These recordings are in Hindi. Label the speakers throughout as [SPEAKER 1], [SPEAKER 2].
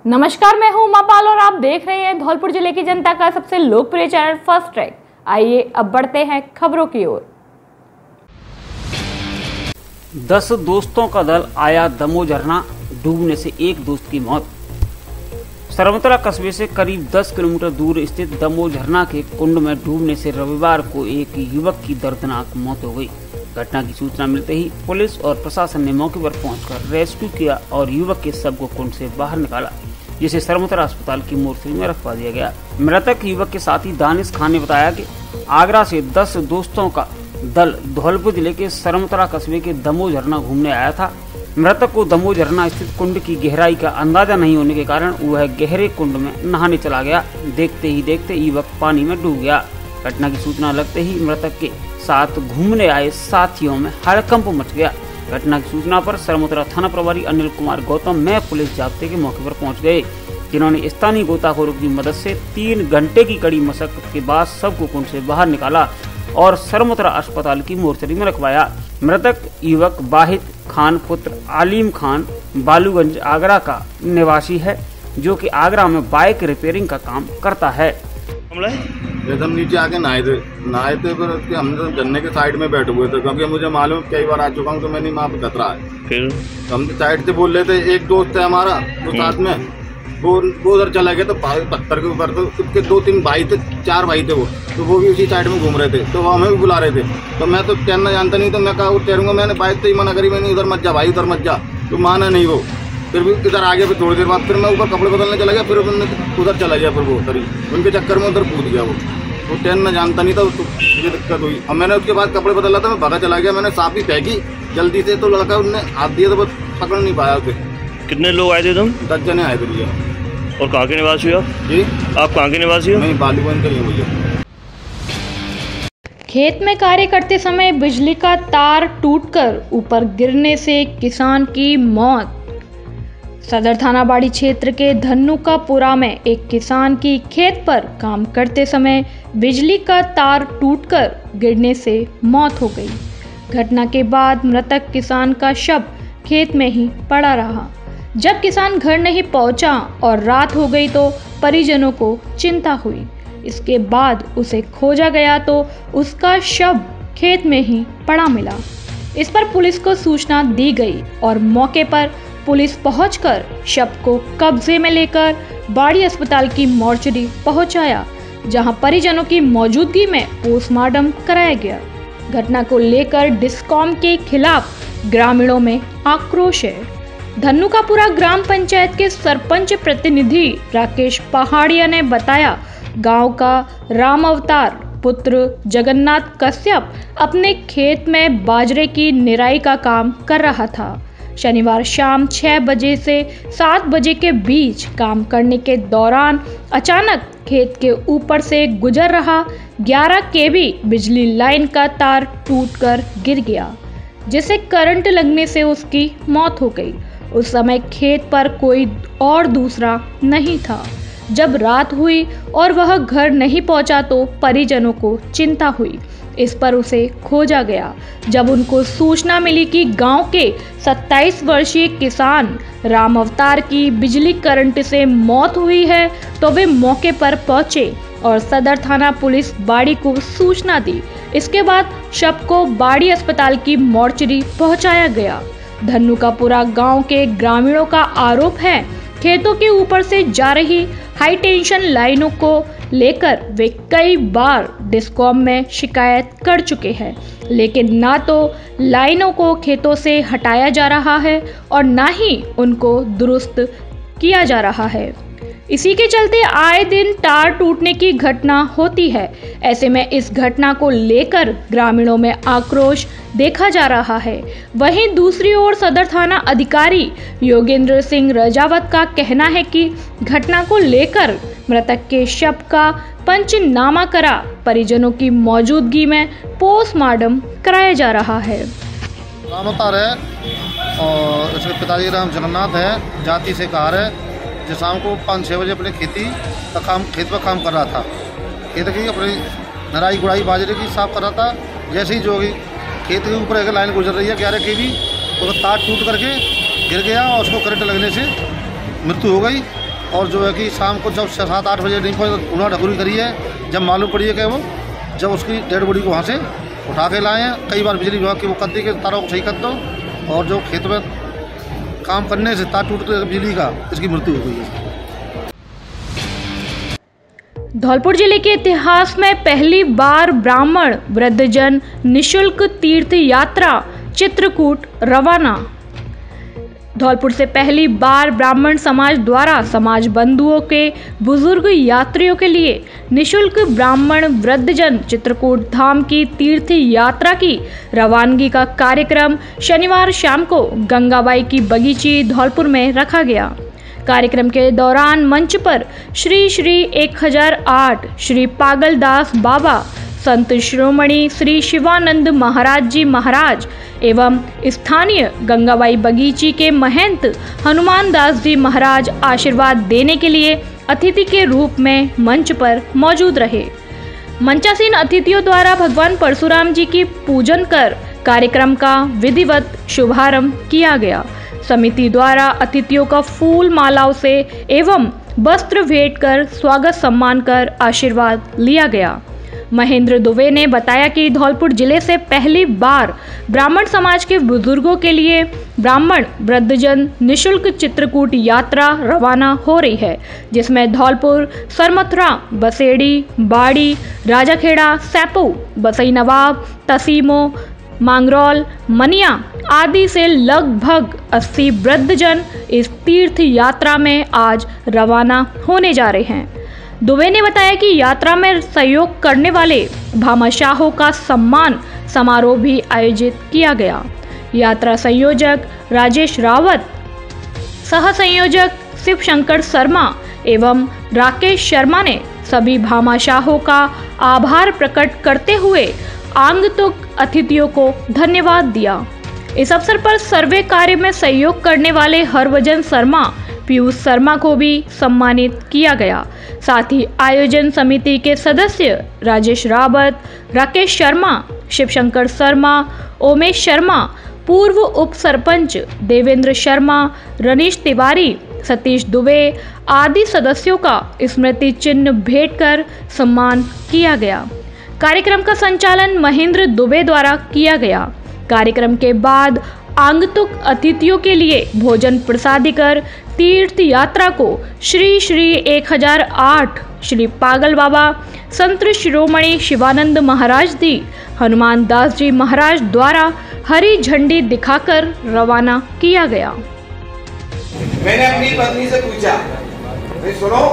[SPEAKER 1] नमस्कार, मैं हूं उमा पाल और आप देख रहे हैं धौलपुर जिले की जनता का सबसे लोकप्रिय चैनल फर्स्ट ट्रैक। आइए अब बढ़ते हैं खबरों की ओर।
[SPEAKER 2] 10 दोस्तों का दल आया दमोह झरना, डूबने से एक दोस्त की मौत। सरमतला कस्बे से करीब 10 किलोमीटर दूर स्थित दमोह झरना के कुंड में डूबने से रविवार को एक युवक की दर्दनाक मौत हो गई। घटना की सूचना मिलते ही पुलिस और प्रशासन ने मौके पर पहुंचकर रेस्क्यू किया और युवक के शव को कुंड से बाहर निकाला, जिसे सरमतला अस्पताल की मोर्चरी में रखवा दिया गया। मृतक युवक के साथी दानिश खान ने बताया कि आगरा से 10 दोस्तों का दल धौलपुर जिले के सरमतला कस्बे के दमोह झरना घूमने आया था। मृतक को दमोह झरना स्थित कुंड की गहराई का अंदाजा नहीं होने के कारण वह गहरे कुंड में नहाने चला गया। देखते ही देखते युवक पानी में डूब गया। घटना की सूचना लगते ही मृतक के साथ घूमने आए साथियों में हड़कंप मच गया। घटना की सूचना पर सरमतला थाना प्रभारी अनिल कुमार गौतम में पुलिस जाब्ते के मौके पर पहुंच गए, जिन्होंने स्थानीय गोताखोरों की मदद से 3 घंटे की कड़ी मशक्कत के बाद शव को कुंड से बाहर निकाला और सरमतला अस्पताल की मोर्चरी में रखवाया। मृतक युवक वाहिद खान पुत्र आलिम खान बालूगंज आगरा का निवासी है, जो कि आगरा में बाइक रिपेयरिंग का काम करता है।
[SPEAKER 3] हम नीचे आके नहाए थे फिर उसके हम झरने के साइड में बैठे हुए थे, क्योंकि मुझे मालूम कई बार आ चुका हूँ तो मैंने वहाँ पे खतरा है। फिर हम साइड से बोल रहे थे, एक दोस्त है हमारा वो साथ में वो उधर चला गया तो पत्थर के ऊपर, तो उसके 2-3 भाई थे, 4 भाई थे तो वो भी उसी साइड में घूम रहे थे, तो वो हमें भी बुला रहे थे। तो मैं तो तैरना जानता नहीं, तो मैं कहा तैरूंगा, मैंने बाइक से ही मना करी, मैंने उधर मत जा भाई, उधर मत जा, तो माना नहीं वो। फिर भी इधर आगे फिर थोड़ी देर बाद फिर मैं ऊपर कपड़े बदलने चला गया, फिर उधर चला गया, फिर वो उनके चक्कर में उधर कूद गया वो तैरना जानता नहीं था, तो मुझे दिक्कत हुई। अब मैंने उसके बाद कपड़े बदला था, मैं भागा चला गया, मैंने साफ ही फेंकी जल्दी से, तो लड़का उनने हाथ दिया तो बस पकड़ नहीं पाया उसे।
[SPEAKER 4] कितने लोग आए थे तुम?
[SPEAKER 3] 10 जने आए थे भैया।
[SPEAKER 4] और कहाँ के निवासी हो आप?
[SPEAKER 3] जी,
[SPEAKER 4] आप कहाँ के निवासी हो?
[SPEAKER 3] मैं बालूगंज का ही हूँ भैया।
[SPEAKER 1] खेत में कार्य करते समय बिजली का तार टूटकर ऊपर गिरने से किसान की मौत। सदर थाना बाड़ी क्षेत्र के धन्नुकापुरा में एक किसान की खेत पर काम करते समय बिजली का तार टूटकर गिरने से मौत हो गई। घटना के बाद मृतक किसान का शव खेत में ही पड़ा रहा। जब किसान घर नहीं पहुंचा और रात हो गई तो परिजनों को चिंता हुई। इसके बाद उसे खोजा गया तो उसका शव खेत में ही पड़ा मिला। इस पर पुलिस को सूचना दी गई और मौके पर पुलिस पहुंचकर शव को कब्जे में लेकर बाड़ी अस्पताल की मोर्चरी पहुंचाया, जहां परिजनों की मौजूदगी में पोस्टमार्टम कराया गया। घटना को लेकर डिस्कॉम के खिलाफ ग्रामीणों में आक्रोश है। धन्नुकापुरा ग्राम पंचायत के सरपंच प्रतिनिधि राकेश पहाड़िया ने बताया, गांव का राम अवतार पुत्र जगन्नाथ कश्यप अपने खेत में बाजरे की निराई का काम कर रहा था। शनिवार शाम 6 बजे से 7 बजे के बीच काम करने के दौरान अचानक खेत के ऊपर से गुजर रहा 11 kV बिजली लाइन का तार टूटकर गिर गया, जिसे करंट लगने से उसकी मौत हो गई। उस समय खेत पर कोई और दूसरा नहीं था। जब रात हुई और वह घर नहीं पहुंचा तो परिजनों को चिंता हुई। इस पर उसे खोजा गया। जब उनको सूचना मिली कि गांव के 27 वर्षीय किसान राम अवतार की बिजली करंट से मौत हुई है, तो वे मौके पर पहुंचे और सदर थाना पुलिस बाड़ी को सूचना दी। इसके बाद शव को बाड़ी अस्पताल की मोर्चरी पहुंचाया गया। धन्नुकापुरा गांव के ग्रामीणों का आरोप है, खेतों के ऊपर से जा रही हाई टेंशन लाइनों को लेकर वे कई बार डिस्कॉम में शिकायत कर चुके हैं, लेकिन ना तो लाइनों को खेतों से हटाया जा रहा है और ना ही उनको दुरुस्त किया जा रहा है। इसी के चलते आए दिन तार टूटने की घटना होती है। ऐसे में इस घटना को लेकर ग्रामीणों में आक्रोश देखा जा रहा है। वहीं दूसरी ओर सदर थाना अधिकारी योगेंद्र सिंह रजावत का कहना है कि घटना को लेकर मृतक के शव का पंचनामा करा परिजनों की मौजूदगी में पोस्टमार्टम कराया जा रहा है।
[SPEAKER 5] राम अवतार है और उसके पिताजी राम जगन्नाथ है, जाति से कार है, जो शाम को 5-6 बजे अपने खेत पर काम कर रहा था। खेत की अपनी नराई गुड़ाई बाजरे की साफ कर रहा था। जैसे ही जो खेत के ऊपर एक लाइन गुजर रही है 11 kV, तो तार टूट करके गिर गया और उसको करंट लगने से मृत्यु हो गई। और जो है कि शाम को जब 7-8 बजे नहीं पहुँचे उन्होंने ढकोरी करी है। जब मालूम पड़ी है कि वो जब उसकी डेड बॉडी को वहाँ से उठा के लाए हैं। कई बार बिजली विभाग की वो कद्दी के तारों को सही कर दो, और जो खेत में काम करने से तार टूट कर बिजली का इसकी मृत्यु हो गई है।
[SPEAKER 1] धौलपुर जिले के इतिहास में पहली बार ब्राह्मण वृद्धजन निशुल्क तीर्थ यात्रा चित्रकूट रवाना। धौलपुर से पहली बार ब्राह्मण समाज द्वारा समाज बंधुओं के बुजुर्ग यात्रियों के लिए निशुल्क ब्राह्मण वृद्धजन चित्रकूट धाम की तीर्थ यात्रा की रवानगी का कार्यक्रम शनिवार शाम को गंगाबाई की बगीची धौलपुर में रखा गया। कार्यक्रम के दौरान मंच पर श्री 1008 श्री पागलदास बाबा, संत शिरोमणि श्री शिवानंद महाराज जी महाराज एवं स्थानीय गंगाबाई बगीची के महंत हनुमान दास जी महाराज आशीर्वाद देने के लिए अतिथि के रूप में मंच पर मौजूद रहे। मंचासीन अतिथियों द्वारा भगवान परशुराम जी की पूजन कर कार्यक्रम का विधिवत शुभारंभ किया गया। समिति द्वारा अतिथियों का फूल मालाओं से एवं वस्त्र भेंट कर स्वागत सम्मान कर आशीर्वाद लिया गया। महेंद्र दुबे ने बताया कि धौलपुर जिले से पहली बार ब्राह्मण समाज के बुजुर्गों के लिए ब्राह्मण वृद्धजन निशुल्क चित्रकूट यात्रा रवाना हो रही है, जिसमें धौलपुर, सरमथुरा, बसेड़ी, बाड़ी, राजाखेड़ा, सैपू, बसई नवाब, तसीमो, मांगरौल, मनिया आदि से लगभग 80 वृद्धजन इस तीर्थ यात्रा में आज रवाना होने जा रहे हैं। दुबे ने बताया कि यात्रा में सहयोग करने वाले भामाशाहों का सम्मान समारोह भी आयोजित किया गया। यात्रा संयोजक राजेश रावत, सह संयोजक शिव शंकर शर्मा एवं राकेश शर्मा ने सभी भामाशाहों का आभार प्रकट करते हुए आगंतुक अतिथियों को धन्यवाद दिया। इस अवसर पर सर्वे कार्य में सहयोग करने वाले हरभजन शर्मा, पीयूष शर्मा को भी सम्मानित किया गया। साथ ही आयोजन समिति के सदस्य राजेश रावत, राकेश शर्मा, शिवशंकर शर्मा, ओमेश शर्मा, पूर्व उप सरपंच देवेंद्र शर्मा, रनीश तिवारी, सतीश दुबे आदि सदस्यों का स्मृति चिन्ह भेंट कर सम्मान किया गया। कार्यक्रम का संचालन महेंद्र दुबे द्वारा किया गया। कार्यक्रम के बाद आगंतुक अतिथियों के लिए भोजन प्रसादी कर तीर्थ यात्रा को श्री 1008 श्री पागल बाबा, संत शिरोमणि शिवानंद महाराज जी, हनुमान दास जी महाराज द्वारा हरी झंडी दिखाकर रवाना किया गया।
[SPEAKER 6] मैंने अपनी पत्नी से पूछा, सुनो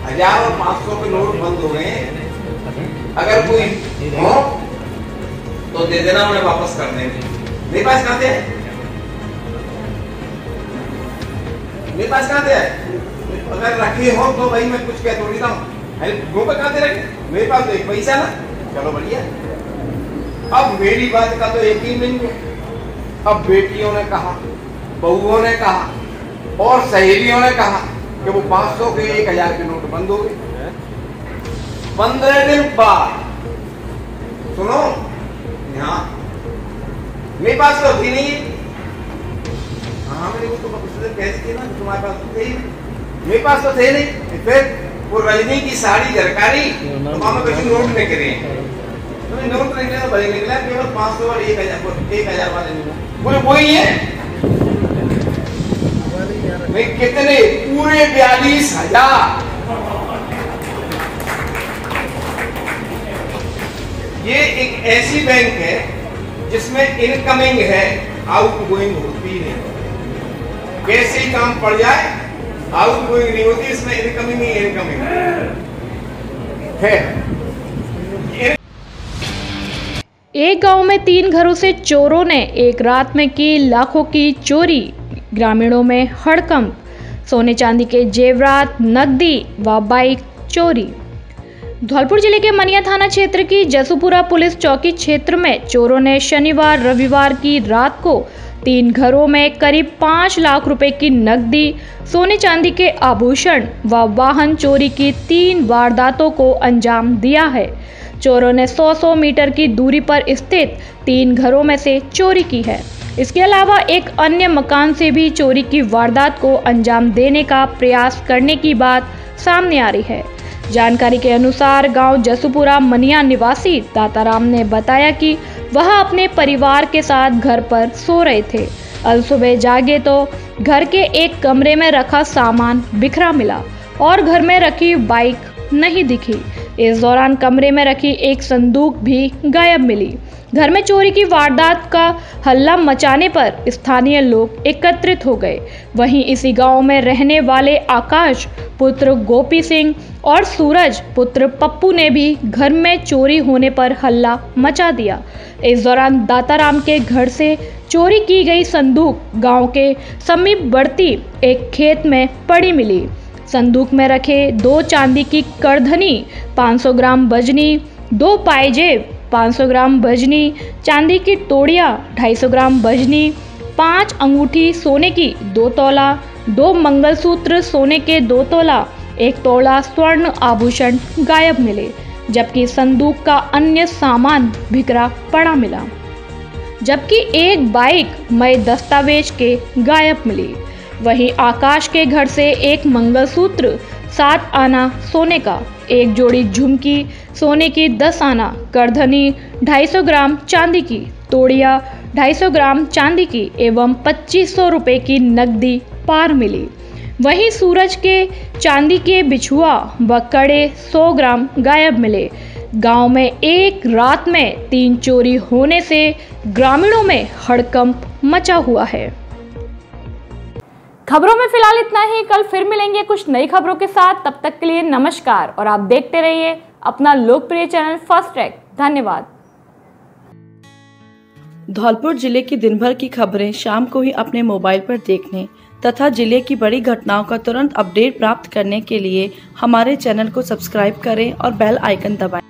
[SPEAKER 6] 1000 और 500 के नोट बंद हो गए, अगर कोई हो तो दे देना, उन्हें वापस कर देंगे। मेरे पास कहाँ थे? मेरे पास कहाँ थे? अगर रखे हो तो भाई मैं कुछ कह थोड़ी ना हूँ। अरे वो पे कहाँ थे रखे? मेरे पास तो एक पैसा ना, चलो बढ़िया। अब मेरी बात का तो यकीन नहीं है। अब बेटियों ने कहा, बहुओं ने कहा और सहेलियों ने कहा कि वो 500 के 1000 के नोट बंद हो गए। 15 दिन बाद सुनो, यहाँ मेरे पास तो थी नहीं। हाँ मेरे को तो कैसे थी ना, तुम्हारे पास तो थे ही नहीं। मेरे पास तो थे नहीं। फिर वो रजनी की साड़ी झरकारी तो मामा कभी नोट नहीं करे, तो नोट नहीं करे, भले निकला केवल 500 और 1000 वाले बोले वही है। कितने? पूरे 42,000। ये एक ऐसी बैंक है जिसमें इनकमिंग है, आउटगोइंग होती नहीं। कैसे ही काम पड़ जाए आउटगोइंग नहीं होती, इसमें इनकमिंग ही इनकमिंग है।
[SPEAKER 1] एक गांव में 3 घरों से चोरों ने एक रात में की लाखों की चोरी। ग्रामीणों में हड़कंप, सोने चांदी के जेवरात, नकदी व बाइक चोरी। धौलपुर जिले के मनिया थाना क्षेत्र की जसूपुरा पुलिस चौकी क्षेत्र में चोरों ने शनिवार रविवार की रात को 3 घरों में करीब 5 लाख रुपए की नकदी, सोने चांदी के आभूषण व वाहन चोरी की 3 वारदातों को अंजाम दिया है। चोरों ने 100 मीटर की दूरी पर स्थित 3 घरों में से चोरी की है। इसके अलावा एक अन्य मकान से भी चोरी की वारदात को अंजाम देने का प्रयास करने की बात सामने आ रही है। जानकारी के अनुसार गांव जसूपुरा मनिया निवासी दाताराम ने बताया कि वह अपने परिवार के साथ घर पर सो रहे थे। अल सुबह जागे तो घर के एक कमरे में रखा सामान बिखरा मिला और घर में रखी बाइक नहीं दिखी। इस दौरान कमरे में रखी एक संदूक भी गायब मिली। घर में चोरी की वारदात का हल्ला मचाने पर स्थानीय लोग एकत्रित हो गए। वहीं इसी गांव में रहने वाले आकाश पुत्र गोपी सिंह और सूरज पुत्र पप्पू ने भी घर में चोरी होने पर हल्ला मचा दिया। इस दौरान दाताराम के घर से चोरी की गई संदूक गांव के समीपवर्ती एक खेत में पड़ी मिली। संदूक में रखे 2 चांदी की करधनी, 500 ग्राम बजनी, 2 पायजेब, 500 ग्राम बजनी, चांदी की तोड़ियाँ, 250 ग्राम बजनी, 5 अंगूठी सोने की 2 तोला, 2 मंगलसूत्र सोने के 2 तोला, 1 तोला स्वर्ण आभूषण गायब मिले, जबकि संदूक का अन्य सामान बिखरा पड़ा मिला। जबकि एक बाइक मई दस्तावेज के गायब मिली। वहीं आकाश के घर से एक मंगलसूत्र 7 आना सोने का, एक जोड़ी झुमकी सोने की 10 आना, करधनी 250 ग्राम चांदी की, तोड़िया 250 ग्राम चांदी की एवं 2500 रुपये की नकदी पार मिली। वहीं सूरज के चांदी के बिछुआ व कड़े 100 ग्राम गायब मिले। गांव में एक रात में 3 चोरी होने से ग्रामीणों में हड़कंप मचा हुआ है। खबरों में फिलहाल इतना ही। कल फिर मिलेंगे कुछ नई खबरों के साथ। तब तक के लिए नमस्कार और आप देखते रहिए अपना लोकप्रिय चैनल फास्ट ट्रैक। धन्यवाद।
[SPEAKER 7] धौलपुर जिले की दिन भर की खबरें शाम को ही अपने मोबाइल पर देखने तथा जिले की बड़ी घटनाओं का तुरंत अपडेट प्राप्त करने के लिए हमारे चैनल को सब्सक्राइब करें और बेल आइकन दबाएं।